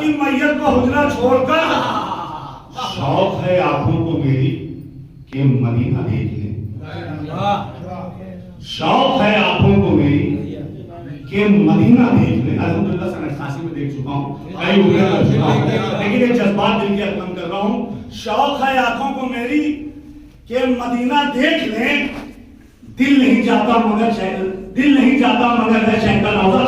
की मैयत को हुजरा छोड़कर शौक है आंखों को मेरी कि मदीना देख लें। शौक है आंखों को मेरी कि मदीना देख लें। अल्हम्दुलिल्लाह सन 88 में देख चुका हूँ, कई उम्र कर चुका हूँ, लेकिन ये जज्बात दिल के अर्पण कर रहा हूँ। शौक है आंखों को मेरी कि मदीना देख लें। दिल नहीं जाता मगर है शहर का रोजा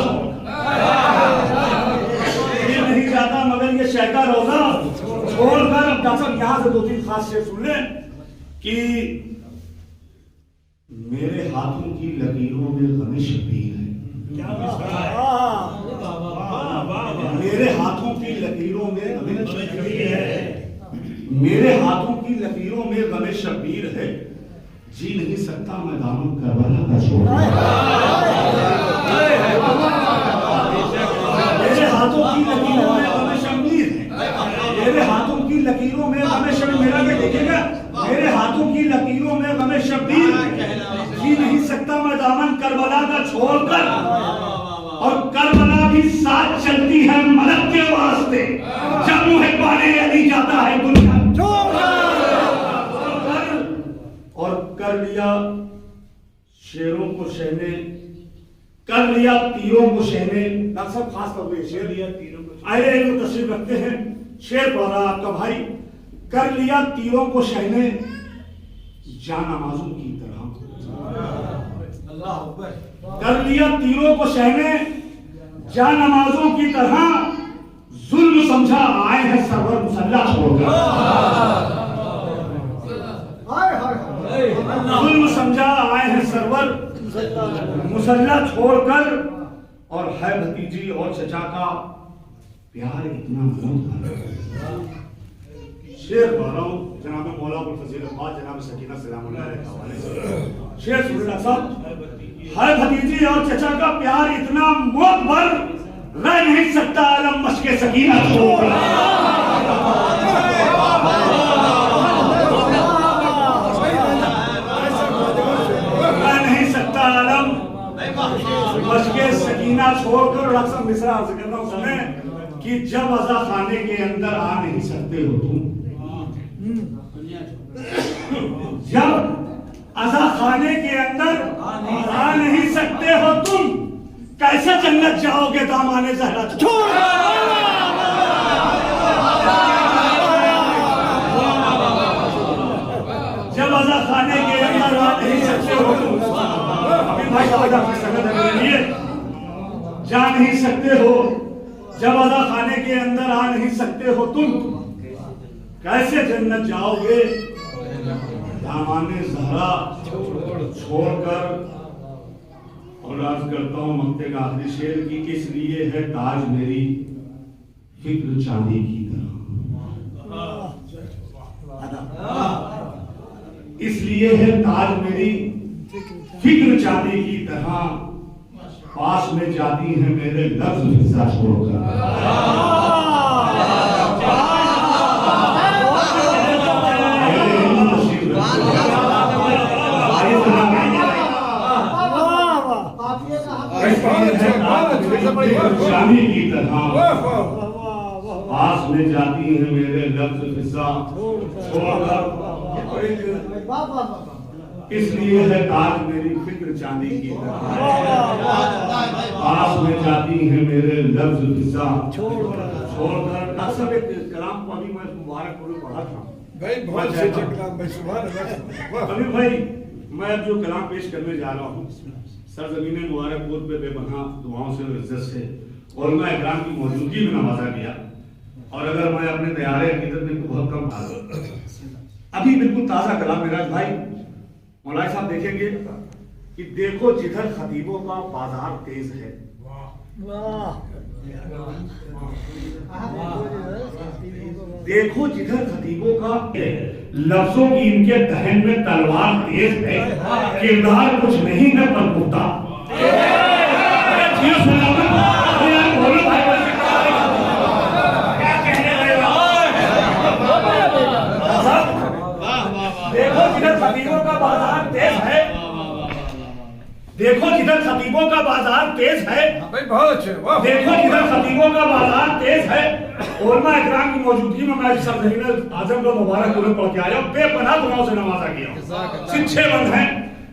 दिल नहीं जाता मगर ये शहर का रोजा छोड़कर। अब डॉक्टर साहब यहाँ से 2-3 खास शेर सुन लें कि मेरे हाथों की लकीरों में गमे शबीर है। मेरे हाथों की लकीरों में गमे शबीर है। मेरे हाथों की लकीरों में गमे शबीर है। जी नहीं सकता मैं दामन करबला का छोड़। मेरे हाथों की लकीरों में गमे शबीर है। मेरे हाथों की लकीरों में गमे शबीर। मेरा भी देखिएगा, मेरे हाथों की लकीरों में गमे शबीर जी नहीं सकता मैं दामन करबला का छोड़कर। और करबला भी साथ चलती है मदद के वास्ते जब मुझे पाने अली जाता है दुनिया। और कर लिया शेरों को शहने, कर लिया तीरों को शहने। डॉक्टर साहब खास तौर पर शेर लिया तीरों को। आए एक तस्वीर रखते हैं, शेर पढ़ रहा आपका भाई। कर लिया तीरों को शहने जानामाज़ों की तरह। कर लिया तीरों को शहने जानामाज़ों की तरह। जुल्म समझा आए हैं सरवर मुसल्ला छोड़कर। जुल्म समझा आए हैं सरवर मुसल्ला छोड़कर। और है भतीजी और चचा का प्यार इतना मोहब्बत। शेर पढ़ रहा हूँ जनाब मौला अबुल फजील अब्बास जनाब सकीना सलामुल्लाह अलैह के हवाले से। शेर सुन रहा साहब। है भतीजी और चचा का प्यार इतना मोहब्बत रह नहीं सकता आलम मशके सकीना छोड़। मशके सकीना छोड़कर। डॉक्टर मिश्रा अर्ज कर रहा हूं सुने कि जब अज़ा खाने के अंदर आ नहीं सकते हो तुम, जब अज़ा खाने के अंदर आ नहीं सकते हो तुम, कैसे जन्नत जाओगे दामाने ज़हरा छोड़। जब अज़ा खाने के अंदर आ नहीं सकते हो तुम, जा नहीं सकते हो। जब अज़ा खाने के अंदर आ नहीं सकते हो तुम, कैसे जन्नत जाओगे दामाने ज़हरा छोड़कर। और अर्ज करता हूँ मक्ते का आखिरी शेर की, इसलिए है ताज मेरी फिक्र चांदी की तरह। इसलिए है ताज मेरी फिक्र चांदी की तरह। पास में जाती है मेरे लफ्ज़ फिजा छोड़कर। चांदी की तरह पास में जाती है मेरे लफ्ज़ फिजा छोड़कर। इसलिए है ताज मेरी फिक्र चांदी की तरह। पास में जाती है मेरे लफ्ज़ फिजा छोड़कर। डॉक्टर साहब एक कलाम को अभी मैं मुबारकपुर में पढ़ा था भाई, बहुत अच्छे कलाम भाई, सुभान अल्लाह। अभी भाई मैं अब जो कलाम पेश करने जा रहा हूँ सरजमीन मुबारकपुर पे बेपनाह दुआओं से और इज्जत से और मैं इकराम की मौजूदगी में नवाजा गया। और अगर मैं अपने तैयारे अकीदत में तो बहुत कम अभी बिल्कुल ताज़ा कलाम मेरा भाई मौलाना साहब देखेंगे कि देखो जिधर खतीबों का बाजार तेज है। देखो जिधर खतीबों का लफ्जों की इनके दहन में तलवार तेज है। किरदार कुछ नहीं है पर पुख्ता। देखो जिधर खतीबों का बाजार तेज है। देखो जिधर खतीबों का बाजार तेज है। भाई बहुत अच्छे। देखो जिधर खतीबों का बाजार तेज है। उलमा इकराम की मौजूदगी में मैं सरजमीन आजम का मुबारक कुरान पढ़ के आया, बेपनाह दुआओं से नवाजा किया। शिक्षे बंद हैं।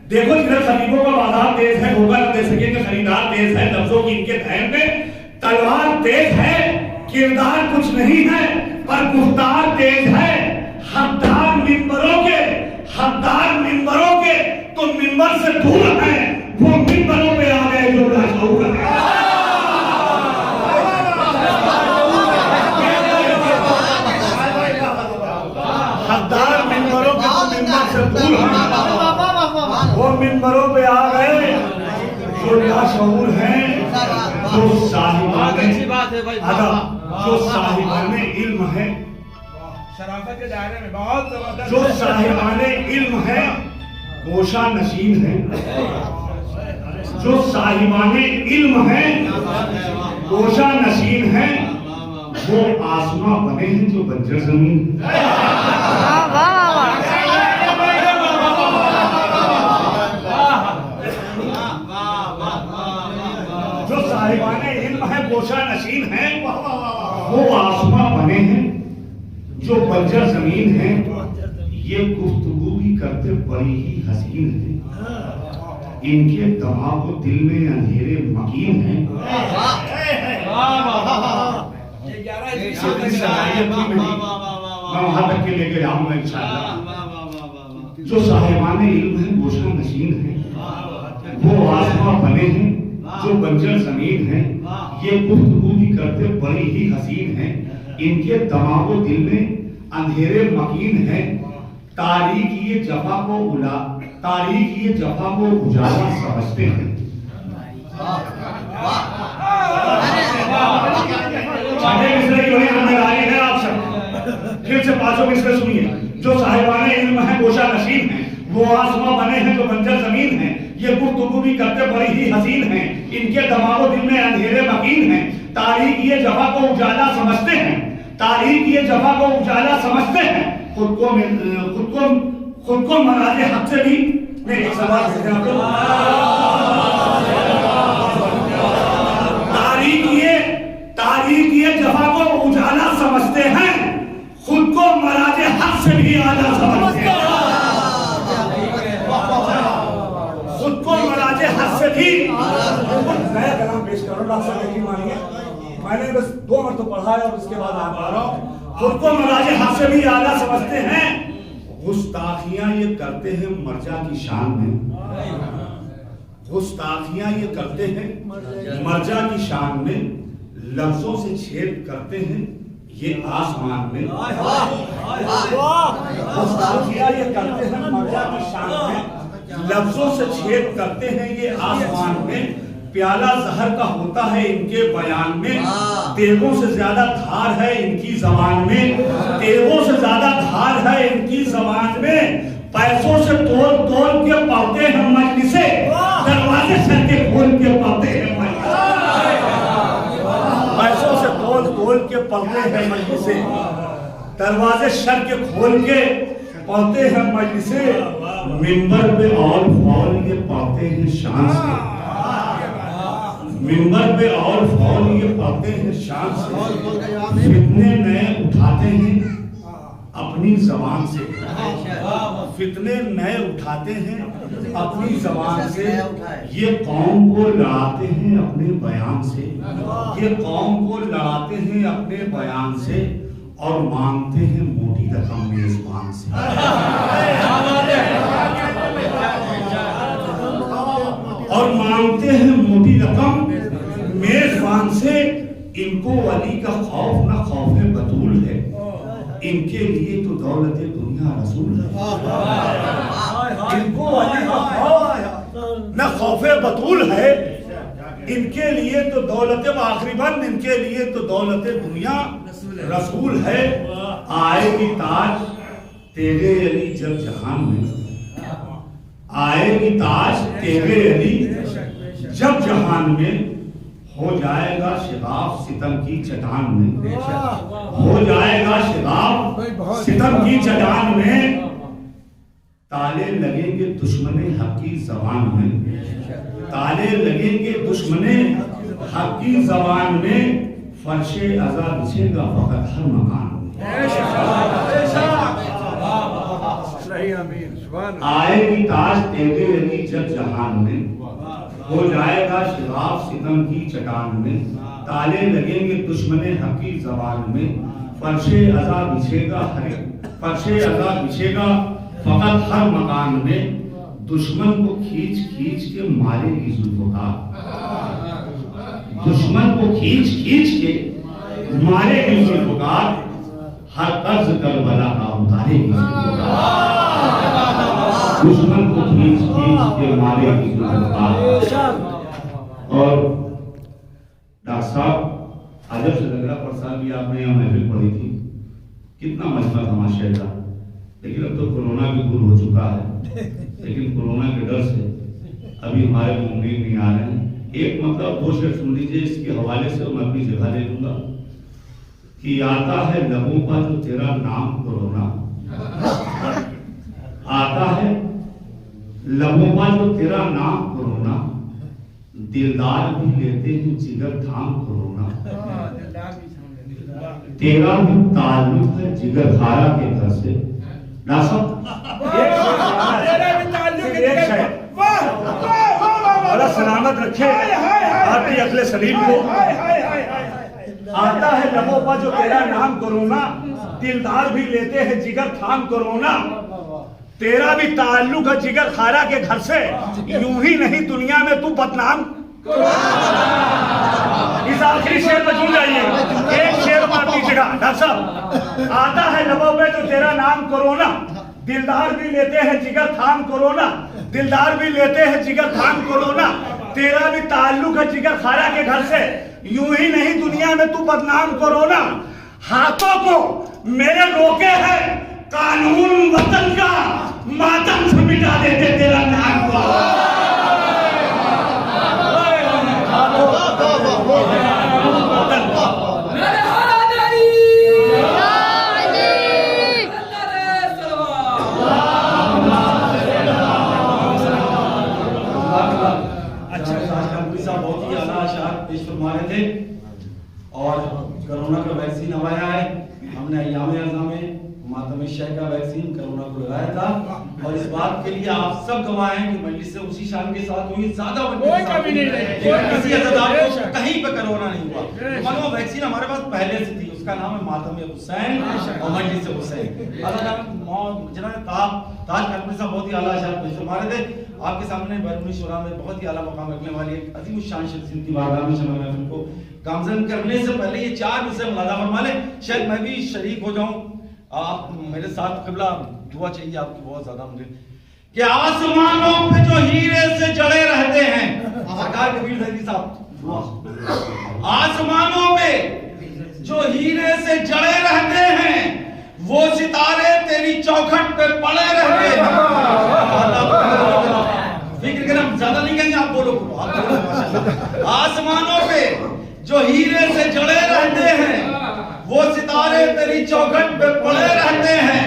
देखो जिधर खरीदों का बाजार तेज है, होगा न दे सकेंगे, खरीदार तेज है, लफ्जों की इनके धैर्य में तलवार तेज है, किरदार कुछ नहीं है पर गुफ्तार तेज है। हकदार मिंबरों के तो मिंबर से दूर है, वो मिंबरों पे आ गए जो लाशौर है। हकदार मिंबरों के तो मिंबर से दूर है, वो मिंबरों पे आ गए जो लाशौर हैं, जो साहिबाने इल्म है, शराफत के दायरे में बहुत जबरदस्त, जो साहिबाने इल्म है, गोशा नशीन है। जो साहिबाने इल्म है, गोशा नशीन है, वो आसमां बने हैं जो बंजर जमीन। जो साहिबाने इल्म है, गोशा नशीन है, वो आसमां बने हैं जो बंजर जमीन है। ये गुफ्तगू भी करते बड़ी ही हसीन है, इनके दिमाग दिल में अंधेरे मकीन है। मैं वहां तक के लेके जाऊंगा इंशाअल्लाह। जो साहिबाने इल्म है, गोशा नशीन है, वो आसमां बने हैं जो बंजर जमीन है। ये गुफ्तगू भी करते बड़ी ही हसीन है, इनके दिमागो दिल में अंधेरे मकीन है। तारीख ये जफा को उजाला समझते हैं। आप सब फिर से पांचों मिसरे सुनिए। जो साहिबाने इल्म है, गोशा नशीन है, वो आसमां बने हैं जो बंजर जमीन है। ये गुफ्तगू भी करते बड़ी ही हसीन है, इनके दिमागो दिल में अंधेरे मकीन है। तारीख ये जफा को उजाला समझते हैं, खुद को मनाजे हक से भी नहीं। एक सवाल है आपको, तारीख ये जफा को उजाला समझते हैं, खुद को मराजे हक से भी आला समझते हैं। खुद को मराजे हक से भी नया कलाम पेश करो। डॉक्टर साहब यकीन मानिए, मैंने बस 2 मरतबा पढ़ा है और उसके बाद आप पढ़ रहा हूं। खुद को मराजे हक से भी आला समझते हैं, गुस्ताखियां ये करते हैं मर्जा की शान में। गुस्ताखियां ये करते हैं मर्जा की शान में, लफ्जों से छेद करते हैं ये आसमान में। गुस्ताखियां ये करते हैं मर्जा की शान में, लफ्जों से छेद करते हैं ये आसमान में। प्याला जहर का होता है इनके बयान में, तेगों से ज्यादा धार है इनकी जबान में। तेगों से ज्यादा धार है इनकी जबान में, पैसों से तोल तोल के पढ़ते हैं मजलिसे, दरवाजे सर के खोल के पढ़ते हैं मजलिसे। पैसों से तोल तोल के पढ़ते हैं मजलिसे, दरवाजे सर के खोल के पढ़ते हैं मजलिसे। मिंबर पे और फौल ये पढ़ते हैं शान से, मिंबर पे और फौल ये पढ़ते हैं शान से। फितने नए उठाते हैं अपनी जबान से, फितने नए उठाते हैं अपनी जबान से। ये कौम को लड़ाते हैं अपने बयान से, ये कौम को लड़ाते हैं अपने बयान से, और मांगते हैं मोटी रकम मेजबान से। और मांगते हैं मोटी रकम मेजबान से। इनको वली का खौफ न खौफ बतूल है, इनके लिए तो दौलत दुनिया रसूल है। इनको वली का खौफ न खौफ बतूल है, इनके लिए तो दौलत आखिरी बंद, इनके लिए तो दौलत दुनिया रसूल है। आएगी ताज तेरे अली जब जहान में, आएगी ताज तेरे अली जब जहान में, हो जाएगा शिगाफ सितम की चट्टान में, हो जाएगा शिगाफ सितम की चट्टान में। ताले लगेंगे दुश्मने हक की जबान में, ताले लगेंगे दुश्मने हक की जबान में। फर्शे अज़ा बिछेगा फकत हर मकान में। आएगी ताज तेरे अली जब जहान में, हो जाएगा शराब सितम की चटान में, ताले लगेंगे दुश्मने हक की जबान में, फर्शे अज़ा बिछेगा फकत हर मकान में, दुश्मन को खींच खींच के मारेगी जुल्फ़कार, दुश्मन को खींच खींच के मारेगी जुल्फ़कार, हर कर्ज करबला का उतारेगी जुल्फ़कार, दुश्मन को खींच खींच के मारेगी जुल्फ़कार। और डॉक्टर साहब आजब से लग रहा प्रसाद भी आपने यहाँ महफिल पढ़ी थी, कितना मजमा था माशाअल्लाह। लेकिन अब तो कोरोना भी दूर हो चुका है, लेकिन कोरोना के डर से अभी हमारे मुमकिन नहीं आ रहे हैं। एक मतलब दो शेर सुन लीजिए, इसके हवाले से मैं अपनी जगह ले लूंगा कि आता है लबों का जो तेरा नाम कोरोना, आता है लबों का जो तेरा नाम कोरोना, दिलदार भी लेते हैं जिगर थाम कोरोना, तेरा भी ताल्लुक है जिगर खारा के घर से। बड़ा सलामत रखे आपकी अक्ल सलीम को। आता है लबों पर जो तेरा नाम कोरोना, दिलदार भी लेते हैं जिगर थाम कोरोना, तेरा भी ताल्लुक है जिगर खारा के घर से, यूं ही नहीं दुनिया में तू बदनाम। इस आखिरी शेर में जुड़ जाइए, एक शेर में अपनी जगह। डॉक्टर साहब, आता है लबों पे जो तेरा नाम कोरोना, दिलदार भी लेते हैं जिगर थाम कोरोना, दिलदार भी लेते हैं जिगर थाम कोरोना, तेरा भी ताल्लुक है जिगर खारा के घर से, यूं ही नहीं दुनिया में तू बदनाम कोरोना। हाथों को मेरे रोके है कानून वतन का, मातम से मिटा देते तेरा नाम को। और कोरोना का वैक्सीन अब आया है, हमने अय्याम अज़ा में मातम शह का वैक्सीन कोरोना को लगाया था, और इस बात के लिए आप सब गवाह हैं कि मजलिस से उसी शान के साथ हुई, ज्यादा कोई कमी नहीं रही, किसी अज़ादार को कहीं पे कोरोना नहीं हुआ। मगर वैक्सीन हमारे पास पहले से थी, उसका नाम है मातम हुसैन और मजलिस हुसैन। जनाब ताज कानपुरी साहब बहुत ही आला शान पेश फरमा रहे थे, आपके सामने बैरूनी शुरा में बहुत ही आला मकाम रखने वाली एक अजीम शान शख्सियत की बारगाह में शमा महफिल को गामजन करने से पहले ये चार विषय मुलादा फरमा लें, शायद मैं भी शरीक हो जाऊं। आप मेरे साथ क़िबला दुआ चाहिए आपकी बहुत ज्यादा मुझे, कि आसमानों पे जो हीरे से जड़े रहते हैं, सरकार कबीर ज़ैदी साहब, आसमानों पे जो हीरे से जड़े रहते हैं, वो सितारे तेरी चौखट पे पड़े रहते हैं। फिक्र करना, ज्यादा नहीं कहेंगे, आप बोलो आप बोलो माशाल्लाह। आसमानों पे जो हीरे से जड़े रहते हैं, वो सितारे तेरी चौखट पे पड़े रहते हैं,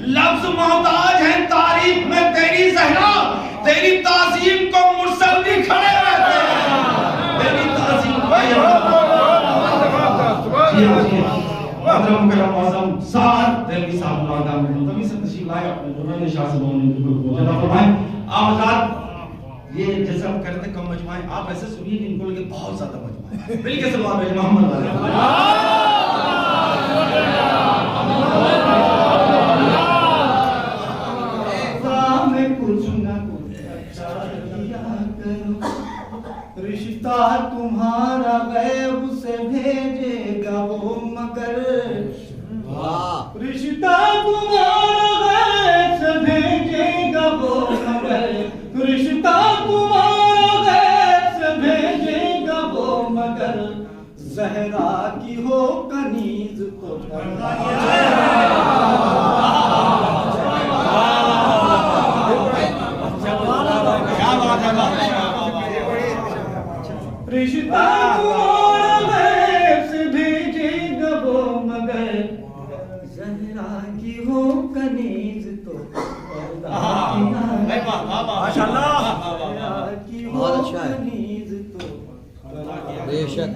लफ्ज मोहताज हैं तारीफ में तेरी ज़हरा, तेरी ताज़ीम को मुरसल भी खड़े रहते हैं, तेरी ताज़ीम ये जैसे आप करते कम मजमाए, आप ऐसे सुनिए कि इनको लगे बहुत ज्यादा मजमा है। बिल्कुल सल्लल्लाहु अलैहि मोहम्मद में कुछ ना कुछ अच्छा किया करो, रिश्ता तुम्हारा गैब से भेजेगा वो मगर, रिश्ता तुम्हारा गैब से भेजेगा वो मगर, रिश्ता तुम्हारा गैब से भेजेगा वो मगर, ज़हरा की हो कनीज तो रिश्ता तुम्हारा गैब से भेजेगा वो मगर, ज़हरा की हो कनीज तो माशाअल्लाह, बहुत अच्छा है। बेशक।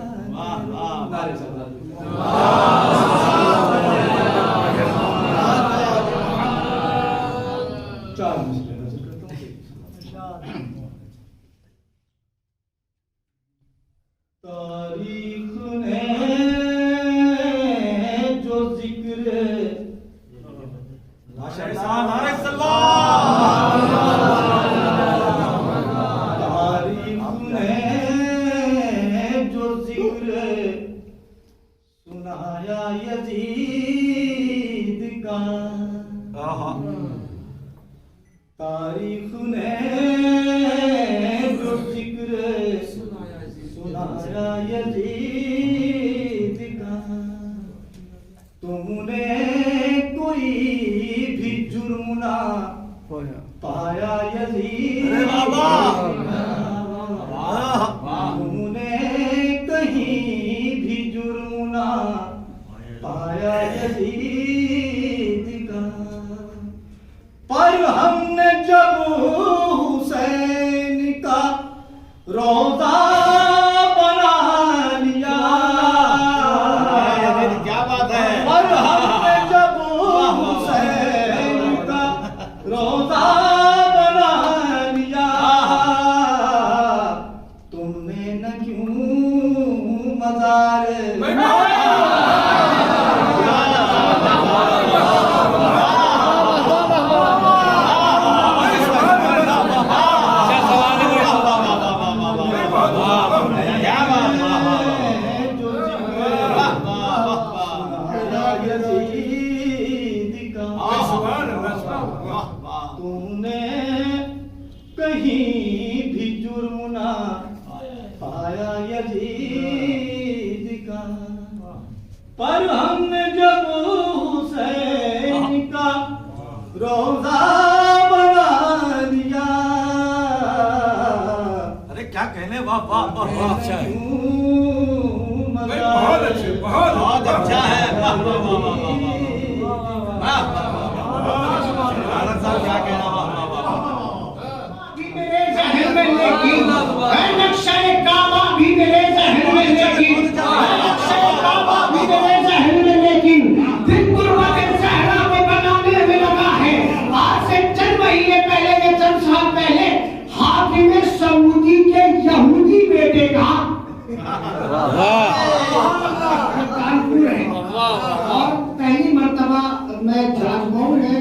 पाया यजीद का तारीख ने जो जिक्र सुनाया यजीद का, तुमने कोई भी जुर्म ना पाया यजीद का, तुमने कहीं भी जुर्म ना पाया यजीद का, पर हमने जब हुसैन का रोजा बना लिया, क्या बात है, पर हमने जब हुसैन का रोजा बना लिया, तुमने न क्यों मजार तुमने कहीं भी जुर्म ना पाया यजीद का, पर हमने जब हुसैन का रोजा बना लिया, अरे क्या कहने, वाह वाह वाह वाह, अच्छा है, बहुत अच्छे, बहुत अच्छा है, वाह वाह वाह वाह वाह, क्या कहना, वाह वाह वाह, मेरे ज़हन में लेकिन है नक्शे काबा भी मेरे ज़हन में लेकिन, नक्शे काबा भी मेरे ज़हन में लेकिन, दिन गुरबत ज़हरा को बनाने में लगा है। आज से चंद महीने पहले या चंद साल पहले हाकिम सऊदी के यहूदी बेटे का कानपुर है, और पहली मर्तबा मैं राजभवन में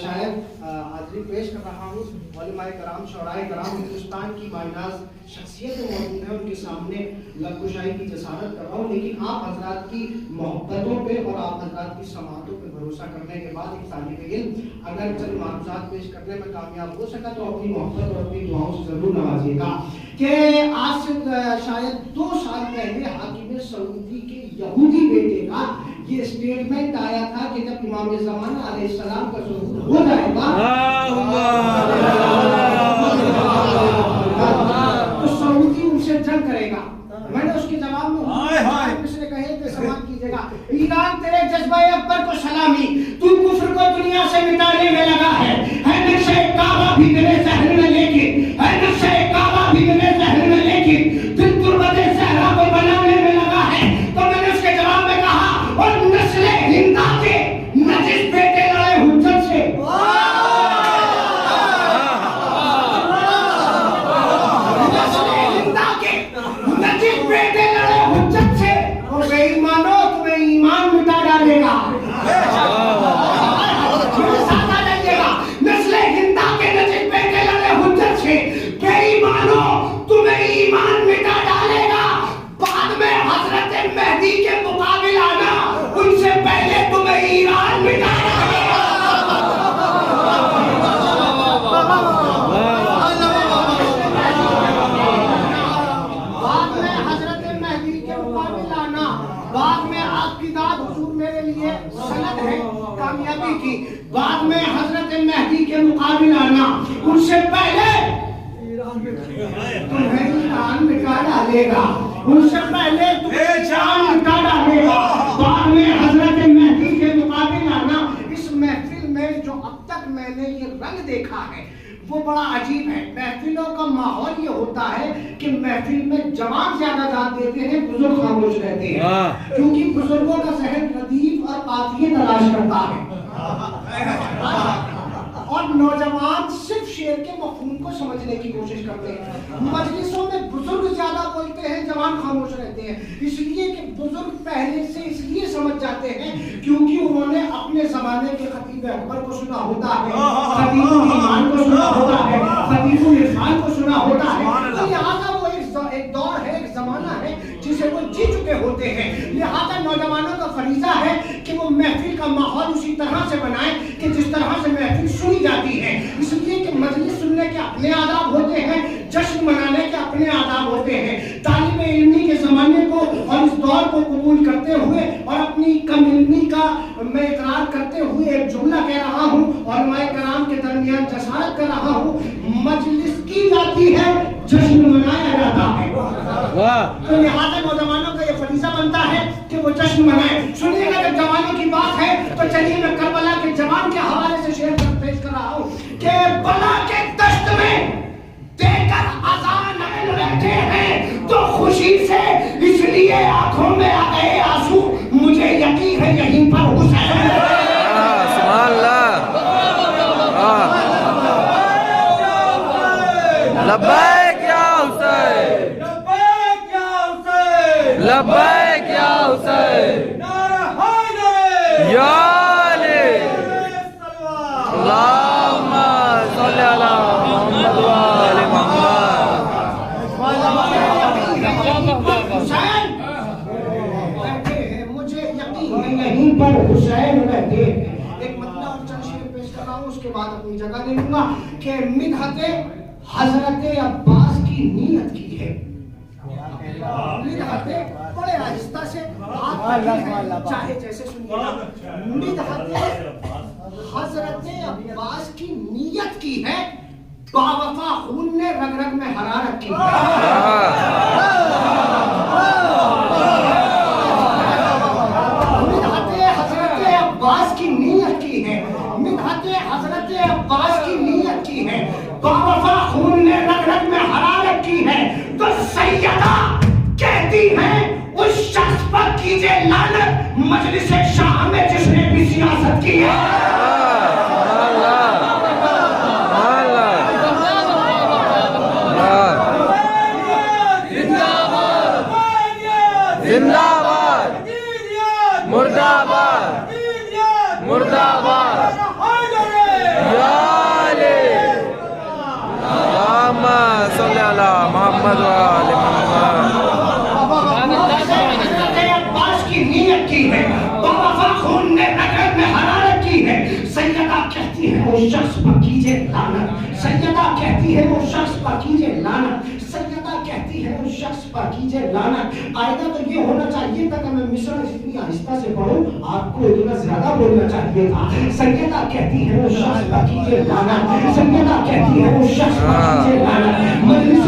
शायद हाजिरी पेश कर रहा हूँ। उलमाए कराम, शौराए कराम, हिंदुस्तान की मायनाज शख्सियतें मौजूद हैं, उनके सामने लबकुशाई की जसारत कर रहा हूँ। लेकिन आप हजरात की मोहब्बतों पे और आप हजरात की समातों पे भरोसा करने के बाद एक तालिब इल्म अगर चंद मालूमात पेश करने में कामयाब हो सका तो अपनी मोहब्बत और अपनी दुआओं से जरूर नवाजिएगा कि आज से शायद 2 साल पहले हाकिम सऊदी के यहूदी बेटे का ये स्टेटमेंट आया था कि जब इमाम ज़माना अलैहिस्सलाम का ज़ुहूर हो जाएगा तो सऊदी उनसे जंग करेगा। मैंने उसके जवाब में उसने कहे कि सवाल कीजिएगा, ईरान तेरे जज्बा अकबर को सलामी, तू कुफ्र को दुनिया से मिटाने में लगा है नक्शे काबा भी तेरे ज़हन में लेकिन, है नक्शे काबा भी तेरे ज़हन में लेकिन, दिल गुरबत ज़हरा को बनाने में लगा है। तो मैंने उसके जवाब में कहा, और नस्ले हिंदा के नजिस बेटे लड़े हुज्जत से, नस्ले हिंदा के नजिस बेटे लड़े हुज्जत से, और बेईमानो तुम्हें ईमान मिटा डालेगा। नस्ले हिंदा के नजिस बेटे लड़े हुज्जत से, बेईमानो तुम्हें ईमान मिटा डालेगा। बाद में हजरत मेहदी के मुकाबिल आना, उनसे पहले तुम्हें ईरान मिटा डालेगा। बाद में हजरत मेहदी के मुकाबिल आना, बाद में आपकी दाद हुजूर मेरे लिए सनद है कामयाबी की। बाद में हजरत मेहदी के मुकाबिल आना, उनसे पहले तुम्हें ईरान मिटा डालेगा, उनसे पहले तुम्हें ईरान मिटा डालेगा। बाद में हजरत मेहदी के मुकाबिल आना। इस महफिल में जो अब तक मैंने ये रंग देखा है वो बड़ा अजीब है। महफिलों का माहौल ये होता है कि महफिल में जवान ज्यादा दाद देते हैं, बुजुर्ग खामोश रहते हैं, क्योंकि बुजुर्गों का जहन लतीफ और काफिये तलाश करता है, और नौजवान सिर्फ शेर के मफहूम को समझने की कोशिश करते हैं। मजलिसों में बुजुर्ग ज्यादा बोलते हैं, जवान खामोश रहते हैं, इसलिए कि बुजुर्ग पहले से इसलिए समझ जाते हैं क्योंकि उन्होंने अपने जमाने के खतीब अकबर को सुना होता है, खतीबुल ईमान को सुना होता है, खतीबुल इरफान को सुना होता है। तो लिहाजा वो एक दौर है, एक जमाना है जिसे वो जी चुके होते हैं। लिहाजा नौजवानों का फरीजा है कि वो महफिल का माहौल उसी तरह से बनाए कि जिस तरह से महफिल सुनी जाती है। इसलिए कि मजलिस सुनने के अपने आदाब होते हैं, जश्न मनाने के अपने आदाब होते हैं। तालिब इल्मी के ज़माने को और इस दौर को कबूल करते हुए और अपनी कम इल्मी का मैं इकरार करते हुए एक जुमला कह रहा हूँ और उलमाए कराम के दरमियान जसारत कर रहा हूँ, मजलिस की जाती है, जश्न मनाया जाता है। तो लिहाजा नौजवानों का ये फरीजा बनता है कि वो जश्न मनाए। सुनिएगा, जब जवानों की बात है तो चलिए मैं करबला के जवान के हवाले से शेर पेश कर रहा हूँ कि बला के दश्त में देकर अजान बैठे हैं तो खुशी से इसलिए आंखों में आ गए आंसू, मुझे यकीन है यहीं पर हुसैन। लब्बैक या हुसैन, लब्बैक या हुसैन, लब्बैक या हुसैन, नारा हैदर या अली, अल्लाहुम्मा सल्ली अला मुहम्मद व आले मुहम्मद। हुसैन बैठे हैं, मुझे यकीन है यहीं पर हुसैन बैठे हैं। एक मतलब और चंद शेर पेश कर रहा हूँ, उसके बाद अपनी जगह ले लूंगा कि मिदहते हजरत अब्बास की नीयत की है। मिदहते बड़े आहिस्ता से चाहे जैसे सुनिएगा, मिदहते हजरत अब्बास की नीयत की है, बावफा खून ने रग रग में हरारत की है। मिदहते हजरत अब्बास की नीयत की है, मिदहते हजरत अब्बास की नीयत की है, बावफा खून ने रग रग में हरारत की है। तो सैयदा कहती है उस शख्स पर कीजिए लानत, मजलिस शाह में जिसने भी सियासत की है। जिंदाबाद, मुर्दाबाद, मुर्दाबाद, या अली, अल्लाहुम्मा सल्ली अला मुहम्मद व आले मुहम्मद। अब्बास की नीयत की है, बावफा खून ने रग में हरारत की है। सैयदा कहती है वो शख्स पर कीजिए लानत, सैयदा कहती है वो शख्स पर कीजिए लानत, सैयदा कहती है उस शख्स पर कीजिए लानत। कायदा तो ये होना चाहिए था कि मैं मिस्र जितनी आहिस्ता से पढ़ूं, आपको इतना ज्यादा बोलना चाहिए था। सैयदा कहती है उस शख्स पर कीजिए लानत, सैयदा कहती है उस शख्स पर कीजिए लानत। मजलिस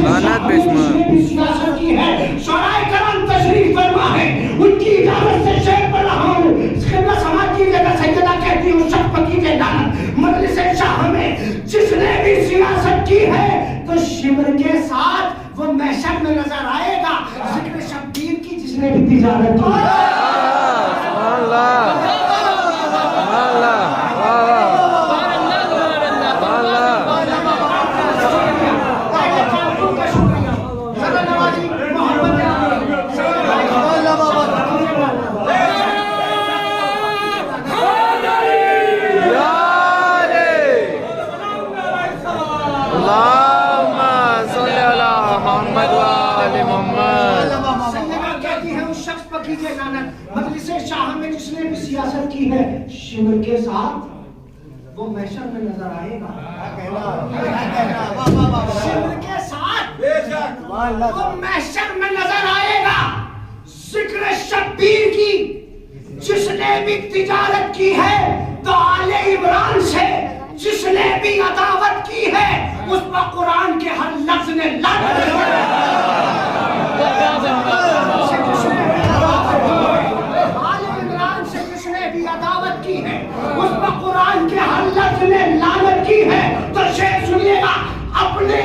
जिसने भी सियासत की है, शोराए कराम तशरीफ फरमा है, उनकी इजाजत से शेर पढ़ रहा हूं। खिदमत समाज की जगह सैयदा कहती है उस शख्स पर कीजिए लानत। मजलिस शाह में जिसने भी सियासत की है तो शिमर के साथ वो महशर में नजर आएगा। जिक्र शब्बीर की जिसने भी तिजारत की सियासत की है, शिमर के साथ वो महशर में नजर आएगा। शिमर के साथ वो महशर में नजर आएगा। जिक्र शब्बीर की जिसने भी तिजारत की है तो आले इमरान से जिसने भी अदावत की है उस पर कुरान के हर लफ्ज ने अदावत की है, उस पर कुरान के हर लफ्ज ने लानत की है। तो शेर सुनिएगा, अपने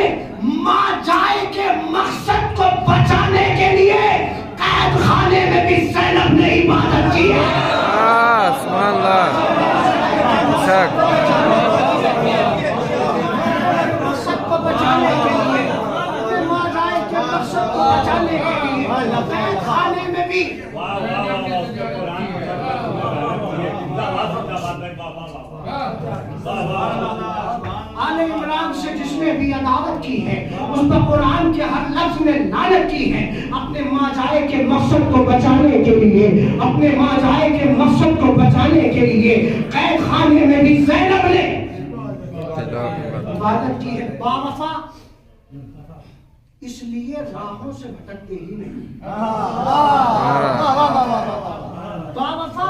माँ जाए के मकसद को बचाने के लिए कैद खाने में भी ज़ैनब ने इबादत की है। सुभान अल्लाह। मकसद को बचाने के लिए, अपने माँ जाए के मकसद को बचाने के लिए कैद खाने में भी आले इमरान से जिसने उसने भी अदावत की है, उस पर कुरान के हर लफ्ज में लानत की है। अपने माँ जाए के मकसद को बचाने के लिए, अपने माँ जाए के मकसद को बचाने के लिए कैद खाने में भी ज़ैनब ने इबादत की है। बावफा इसलिए राहों से भटकते ही नहीं, बावफा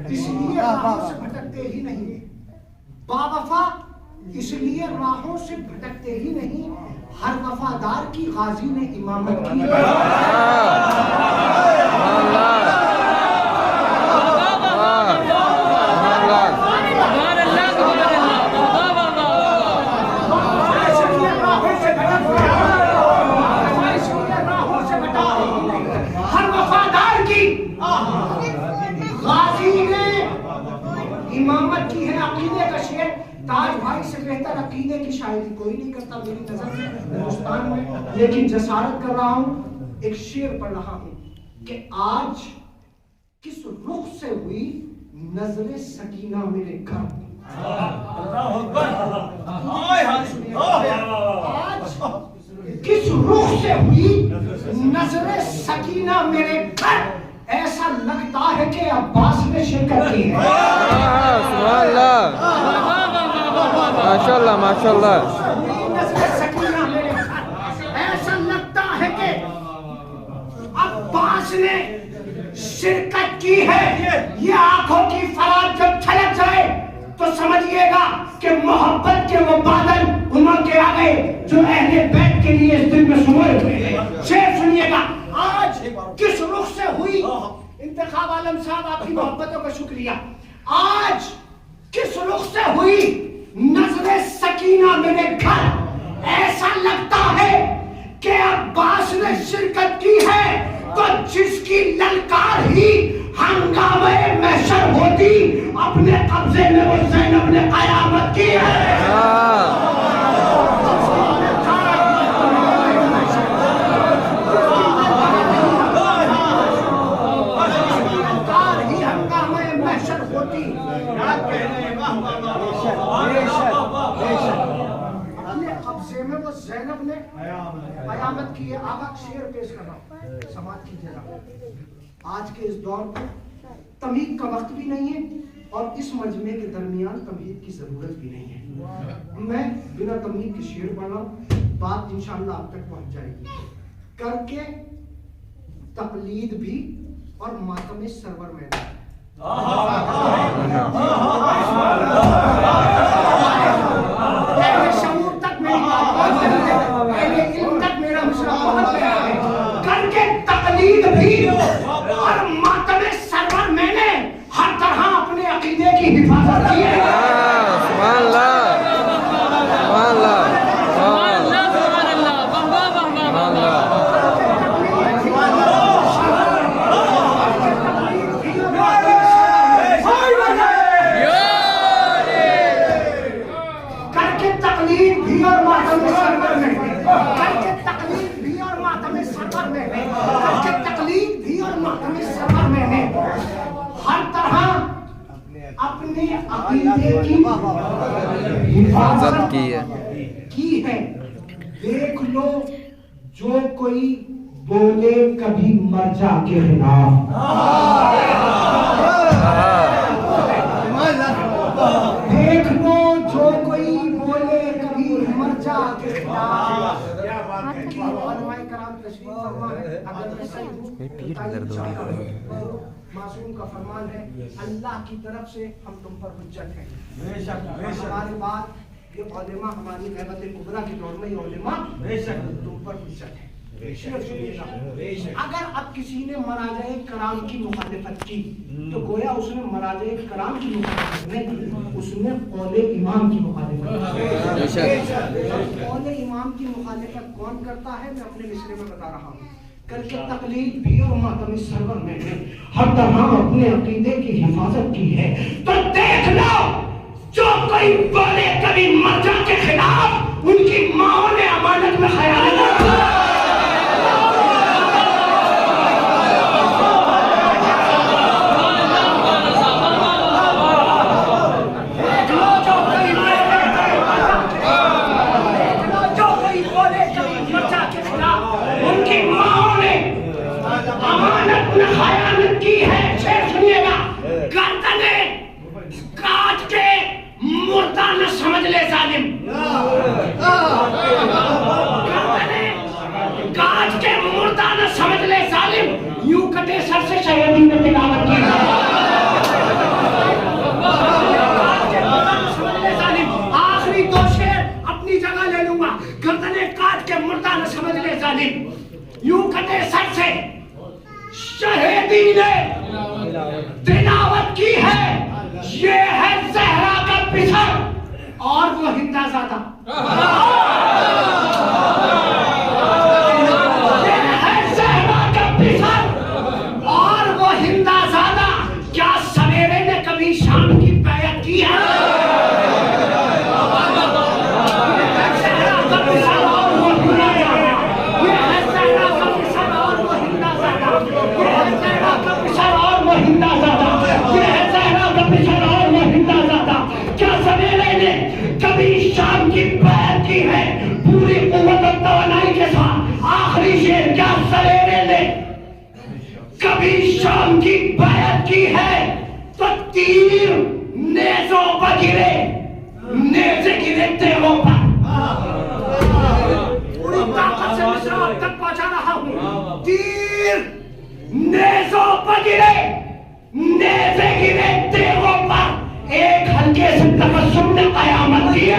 इसलिए राहों से भटकते ही नहीं, बावफा इसलिए राहों से भटकते ही नहीं, हर वफादार की गाजी ने इमामत की है। इमामत की है। अकीदे का शेर ताज भाई से बेहतर अकीदे की शायरी कोई नहीं करता मेरी नजर में हिंदुस्तान में। लेकिन जसारत कर रहा हूं, एक शेर पढ़ रहा हूं कि आज किस रुख से हुई नजरे सकीना मेरे घर। आज किस रुख से हुई नजरे सकीना मेरे घर, ऐसा लगता है कि अब्बास ने शिरकत की है। माशाल्लाह माशाल्लाह। ऐसा लगता है कि अब्बास ने शिरकत की है। ये आंखों की फराग जब छलक जाए तो समझिएगा कि मोहब्बत के वो बादल उमड़ के आ गए जो अहले बैत के लिए इस दिन में सोए हुए हैं। शेर सुनिएगा, आज किस रुख से हुई, इंतखाब आलम साहब आपकी मोहब्बतों का शुक्रिया, आज किस रुख से हुई नजरे सकीना मेरे घर, ऐसा लगता है कि अब्बास ने शिरकत की है तो जिसकी ललकार ही हंगामे महशर होती, अपने कब्जे में वो ज़ैनब ने कयामत की है। ज़ैनब ने कयामत की है। आगा शेर पेश कर रहा हूं, समाज कीजिएगा। आज के इस दौर पर तमीज़ का वक्त भी नहीं है और इस मजमे के दरमियान तमीज़ की जरूरत भी नहीं है। मैं बिना तमीज़ के शेर पढ़ रहा हूं, बात इंशाअल्लाह आप तक पहुंच जाएगी। करके तकलीद भी और मातम सरवर में करके तकलीद भी और मातम सरवर मैंने हर तरह अपने अकीदे की हिफाजत की है। करके तकलीद भी और मातम सरवर में, करके तकलीद भी और मातम सरवर में, करके तकलीद भी और मातम सरवर में हर तरह अपने अकीदे की हिफाजत की है। देख लो जो कोई बोले कभी मर्जा के खिलाफ, देख लो जो कोई बोले कभी मर्जा के खिलाफ। मासूम का फरमान है, अल्लाह की तरफ से हम तुम पर हुज्जत है। हमारी बात ये उलेमा, हमारी गैबत कुबरा के दौर में ये उलेमा तुम पर हुज्जत है। अगर अब किसी ने मराजे कराम की मुखालिफत की तो गोया उसने मराजे कराम की मुखालिफत नहीं की, उसने कौले इमाम की मुखालिफत की। कौले इमाम की मुखालिफत कौन करता है, मैं अपने मिसरे में बता रहा हूँ। करके तकलीद भी और मातम सरवर में हर तरह अपने अकीदे की हिफाजत की है। तो देख लो जो कोई बोले कभी मर्जा के खिलाफ, उनकी माओ ने अमानत में खयानत की। और वो हिंदाज़ादा। ये है सहरा का पिसर और वो हिंदाज़ादा। क्या सवेरे ने कभी शाम की बैत की है? शाम की बैत की है पूरी कुव्वत और तवानाई के साथ। आखिरी शेर, क्या सवेरे ने कभी शाम की बैत की है तो तीर नेज़ों पर गिरे, नेज़े गिरे तेगों पर। पूरी ताकत से मिस्र अब तक पहुंचा रहा हूं। तीर नेज़ों पर गिरे, नेज़े गिरे तेगों पर। एक हल्के से तबस्सुम ने कयामत की है।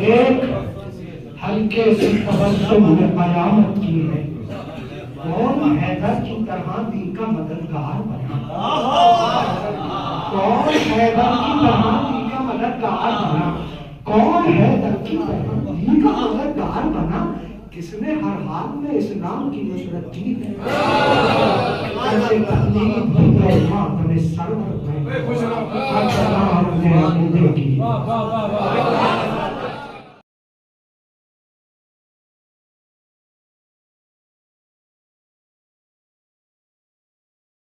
एक हल्के से तबस्सुम ने कयामत की है। कौन हैदर की तरह दीन का मददगार बना? कौन हैदर की तरह दीन का मददगार बना? कौन हैदर की तरह दीन का मददगार बना? किसने हर हाल में इस्लाम की नुसरत की है? ऐसे तकलीफ अपने सरवर में